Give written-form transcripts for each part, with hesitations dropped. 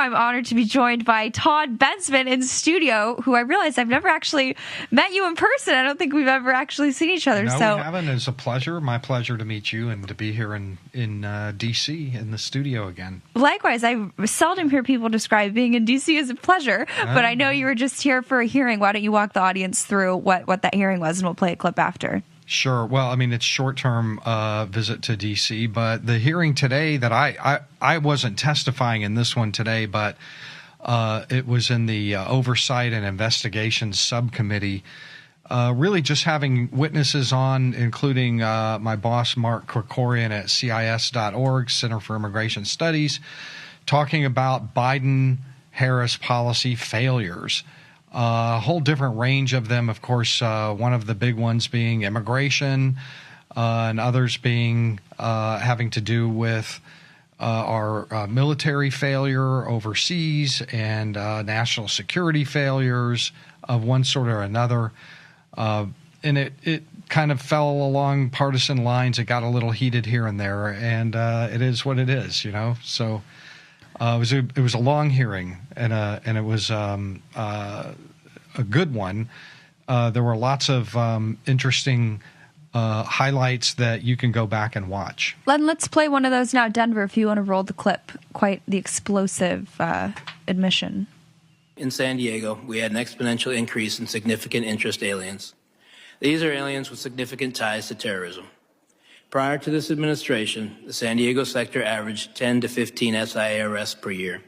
I'm honored to be joined by TODD BENSMAN in studio, who I realize I've never actually met you in person. I don't think we've ever actually seen each other. No, we haven't. It's a pleasure. My pleasure to meet you and to be here in D.C. in the studio again. Likewise, I seldom hear people describe being in D.C. as a pleasure, but I know you were just here for a hearing. Why don't you walk the audience through what that hearing was, and we'll play a clip after. Sure. Well, I mean, it's short-term visit to D.C., but the hearing today that I wasn't testifying in this one today, but it was in the Oversight and Investigations Subcommittee, really just having witnesses on, including my boss, Mark Krikorian at CIS.org, Center for Immigration Studies, talking about Biden-Harris policy failures. A whole different range of them, of course, one of the big ones being immigration, and others being having to do with our military failure overseas and national security failures of one sort or another. And it kind of fell along partisan lines. It got a little heated here and there, and it is what it is, you know. So it was a long hearing, and it was a good one. There were lots of interesting highlights that you can go back and watch. Let's play one of those now, Denver, if you want to roll the clip. Quite the explosive admission. In San Diego, we had an exponential increase in significant interest aliens. These are aliens with significant ties to terrorism. Prior to this administration, the San Diego sector averaged 10 to 15 SIA arrests per year.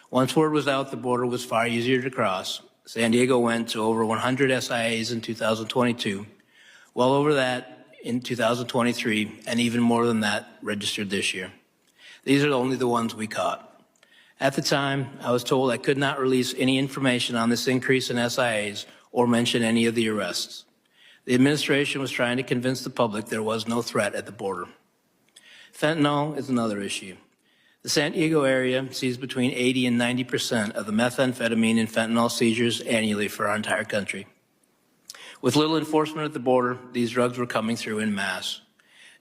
Once word was out the border was far easier to cross, San Diego went to over 100 SIAs in 2022, well over that in 2023, and even more than that registered this year. These are only the ones we caught. At the time, I was told I could not release any information on this increase in SIAs or mention any of the arrests. The administration was trying to convince the public there was no threat at the border. Fentanyl is another issue. The San Diego area sees between 80 and 90% of the methamphetamine and fentanyl seizures annually for our entire country. With little enforcement at the border, these drugs were coming through en masse.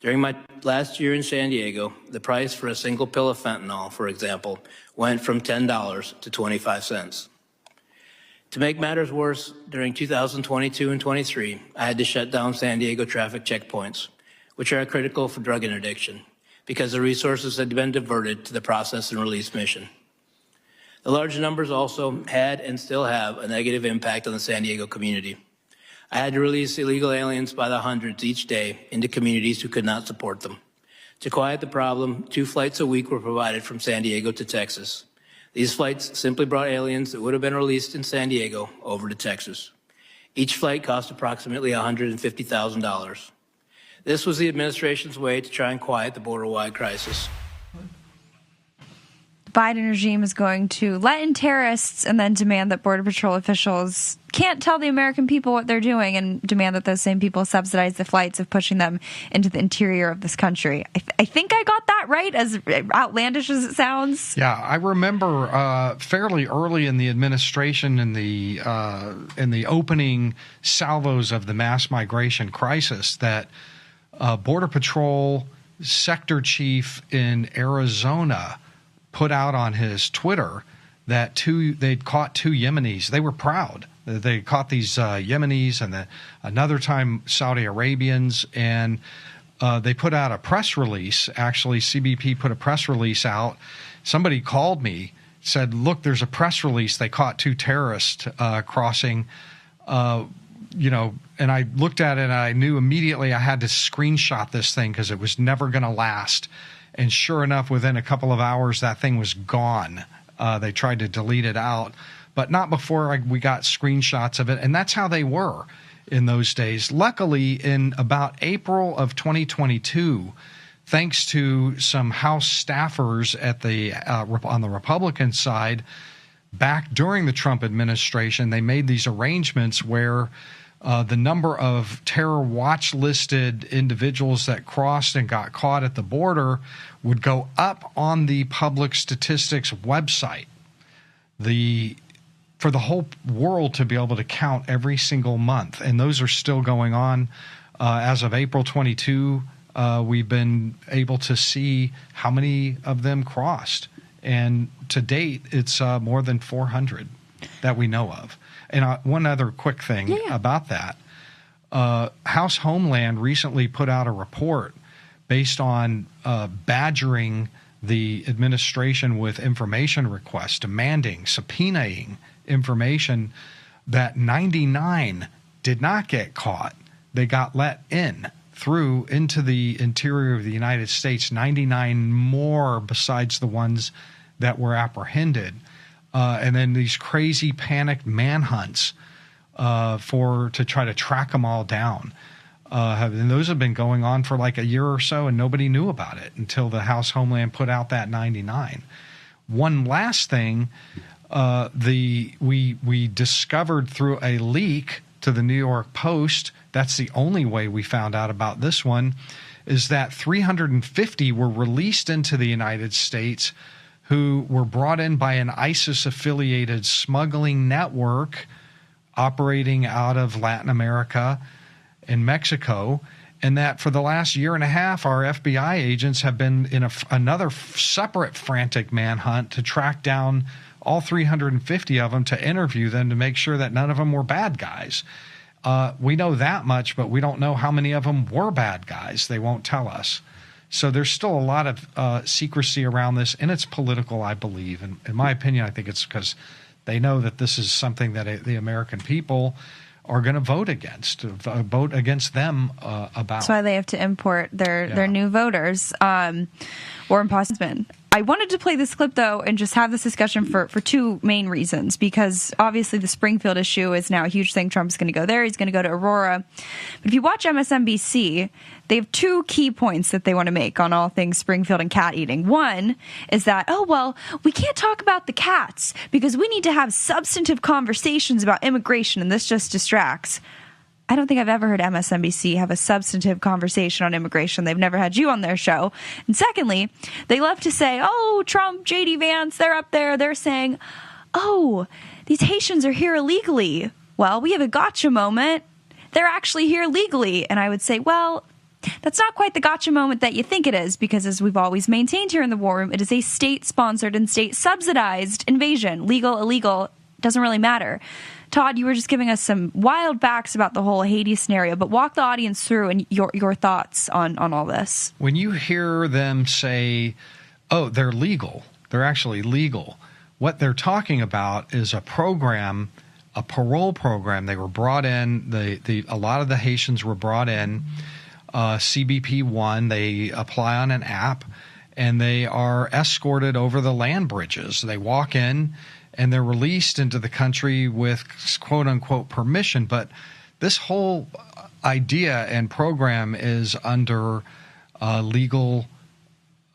During my last year in San Diego, the price for a single pill of fentanyl, for example, went from $10 to 25 cents. To make matters worse, during 2022 and 23, I had to shut down San Diego traffic checkpoints, which are critical for drug interdiction, because the resources had been diverted to the process and release mission. The large numbers also had and still have a negative impact on the San Diego community. I had to release illegal aliens by the hundreds each day into communities who could not support them. To quiet the problem, 2 flights a week were provided from San Diego to Texas. These flights simply brought aliens that would have been released in San Diego over to Texas. Each flight cost approximately $150,000. This was the administration's way to try and quiet the border-wide crisis. The Biden regime is going to let in terrorists and then demand that Border Patrol officials can't tell the American people what they're doing, and demand that those same people subsidize the flights of pushing them into the interior of this country. I think I got that right, as outlandish as it sounds. Yeah, I remember fairly early in the administration, in the opening salvos of the mass migration crisis, that Border Patrol sector chief in Arizona put out on his Twitter that they'd caught 2 Yemenis. They were proud. They caught these Yemenis and another time Saudi Arabians, and they put out a press release. Actually, CBP put a press release out. Somebody called me, said, look, there's a press release. They caught 2 terrorists crossing, and I looked at it and I knew immediately I had to screenshot this thing because it was never going to last. And sure enough, within a couple of hours, that thing was gone. They tried to delete it out, but not before we got screenshots of it. And that's how they were in those days. Luckily, in about April of 2022, thanks to some House staffers at on the Republican side, back during the Trump administration, they made these arrangements where the number of terror watch listed individuals that crossed and got caught at the border would go up on the public statistics website. For the whole world to be able to count every single month. And those are still going on. As of April 22, we've been able to see how many of them crossed. And to date, it's more than 400 that we know of. And one other quick thing about that. House Homeland recently put out a report based on badgering the administration with information requests, demanding, subpoenaing information, that 99 did not get caught. They got let into the interior of the United States, 99 more besides the ones that were apprehended. And then these crazy panicked manhunts to try to track them all down. And those have been going on for like a year or so, and nobody knew about it until the House Homeland put out that 99. One last thing, we discovered through a leak to the New York Post, that's the only way we found out about this one, is that 350 were released into the United States who were brought in by an ISIS-affiliated smuggling network operating out of Latin America and Mexico, and that for the last year and a half, our FBI agents have been in another separate frantic manhunt to track down all 350 of them, to interview them, to make sure that none of them were bad guys. We know that much, but we don't know how many of them were bad guys. They won't tell us. So there's still a lot of secrecy around this, and it's political, I believe. And in my opinion, I think it's because they know that this is something that the American people are going to vote against them about. That's why they have to import their new voters. Warren Postman. I wanted to play this clip, though, and just have this discussion for two main reasons, because obviously the Springfield issue is now a huge thing. Trump's going to go there. He's going to go to Aurora. But if you watch MSNBC, they have two key points that they want to make on all things Springfield and cat eating. One is that, we can't talk about the cats because we need to have substantive conversations about immigration, and this just distracts. I don't think I've ever heard MSNBC have a substantive conversation on immigration. They've never had you on their show. And secondly, they love to say, Trump, J.D. Vance, they're up there. They're saying, these Haitians are here illegally. Well, we have a gotcha moment. They're actually here legally. And I would say, that's not quite the gotcha moment that you think it is, because as we've always maintained here in the War Room, it is a state-sponsored and state-subsidized invasion. Legal, illegal, doesn't really matter. Todd, you were just giving us some wild facts about the whole Haiti scenario, but walk the audience through and your thoughts on all this. When you hear them say, they're legal, they're actually legal, what they're talking about is a program, a parole program. They were brought in, a lot of the Haitians were brought in, CBP-1, they apply on an app, and they are escorted over the land bridges. They walk in, and they're released into the country with quote-unquote permission. But this whole idea and program is under legal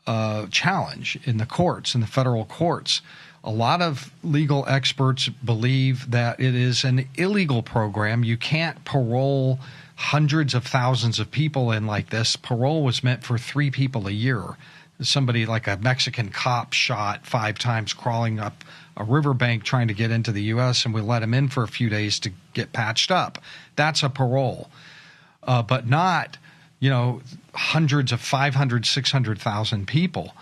challenge in the courts, in the federal courts. A lot of legal experts believe that it is an illegal program. You can't parole hundreds of thousands of people in like this. Parole was meant for 3 people a year. Somebody like a Mexican cop shot 5 times crawling up a riverbank trying to get into the U.S., and we let him in for a few days to get patched up. That's a parole. But not, hundreds of 500, 600,000 people,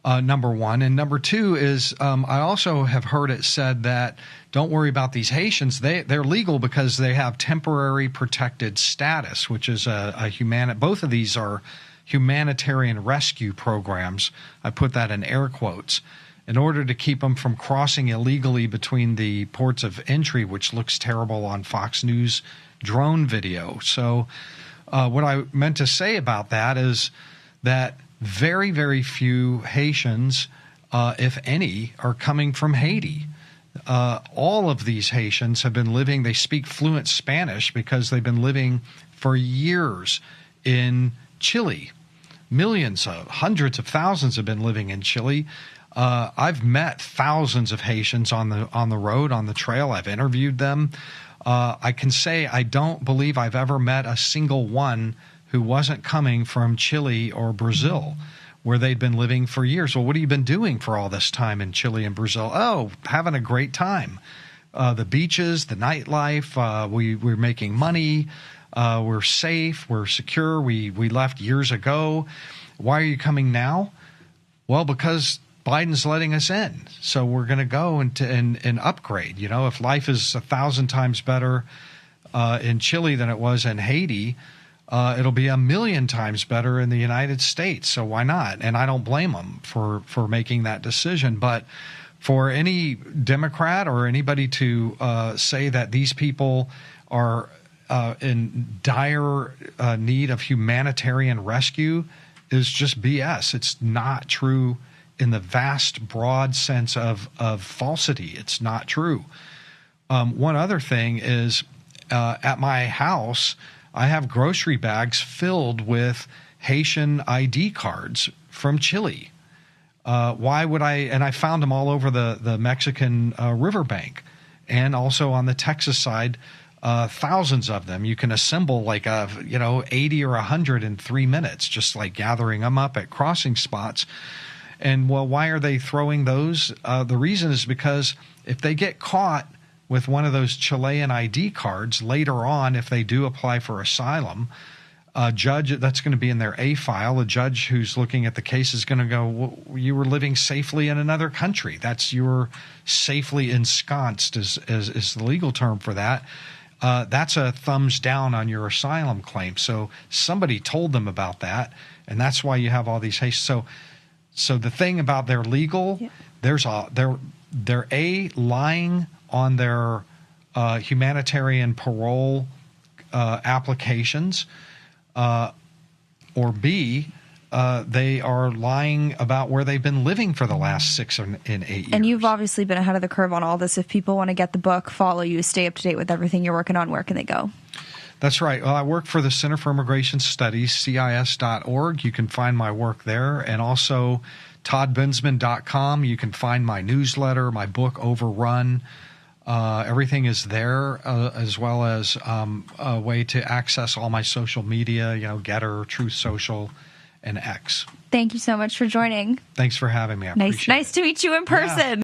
number one. And number two is I also have heard it said that don't worry about these Haitians. They're legal because they have temporary protected status, which is both of these are humanitarian rescue programs. I put that in air quotes, in order to keep them from crossing illegally between the ports of entry, which looks terrible on Fox News drone video. So what I meant to say about that is that very, very few Haitians, if any, are coming from Haiti. All of these Haitians have been living, they speak fluent Spanish because they've been living for years in Chile. Hundreds of thousands have been living in Chile. I've met thousands of Haitians on the road, on the trail. I've interviewed them. I can say I don't believe I've ever met a single one who wasn't coming from Chile or Brazil, where they'd been living for years. Well, what have you been doing for all this time in Chile and Brazil? Oh, having a great time. The beaches, the nightlife, we're making money. We're safe. We're secure. We left years ago. Why are you coming now? Well, because Biden's letting us in. So we're going to go and upgrade. You know, if life is 1,000 times better in Chile than it was in Haiti, it'll be 1,000,000 times better in the United States. So why not? And I don't blame them for making that decision. But for any Democrat or anybody to say that these people are in dire need of humanitarian rescue is just BS. It's not true in the vast, broad sense of falsity. It's not true. One other thing is at my house, I have grocery bags filled with Haitian ID cards from Chile. Why would I? And I found them all over the Mexican riverbank, and also on the Texas side, thousands of them. You can assemble like 80 or 100 in 3 minutes, just like gathering them up at crossing spots. And well, why are they throwing those? The reason is because if they get caught with one of those Chilean ID cards later on, if they do apply for asylum, a judge, that's going to be in their A file. A judge who's looking at the case is going to go, well, you were living safely in another country. You were safely ensconced is the legal term for that. That's a thumbs down on your asylum claim. So somebody told them about that, and that's why you have all these Haitians. So the thing about their legal, they're lying on their humanitarian parole applications, or B, they are lying about where they've been living for the last 6 and 8 years. And you've obviously been ahead of the curve on all this. If people want to get the book, follow you, stay up to date with everything you're working on, where can they go? That's right. Well, I work for the Center for Immigration Studies, CIS.org. You can find my work there. And also TODDBENSMAN.com. You can find my newsletter, my book, Overrun. Everything is there, as well as a way to access all my social media, Getter, Truth Social, and X. Thank you so much for joining. Thanks for having me. I appreciate it. Nice to meet you in person. Yeah.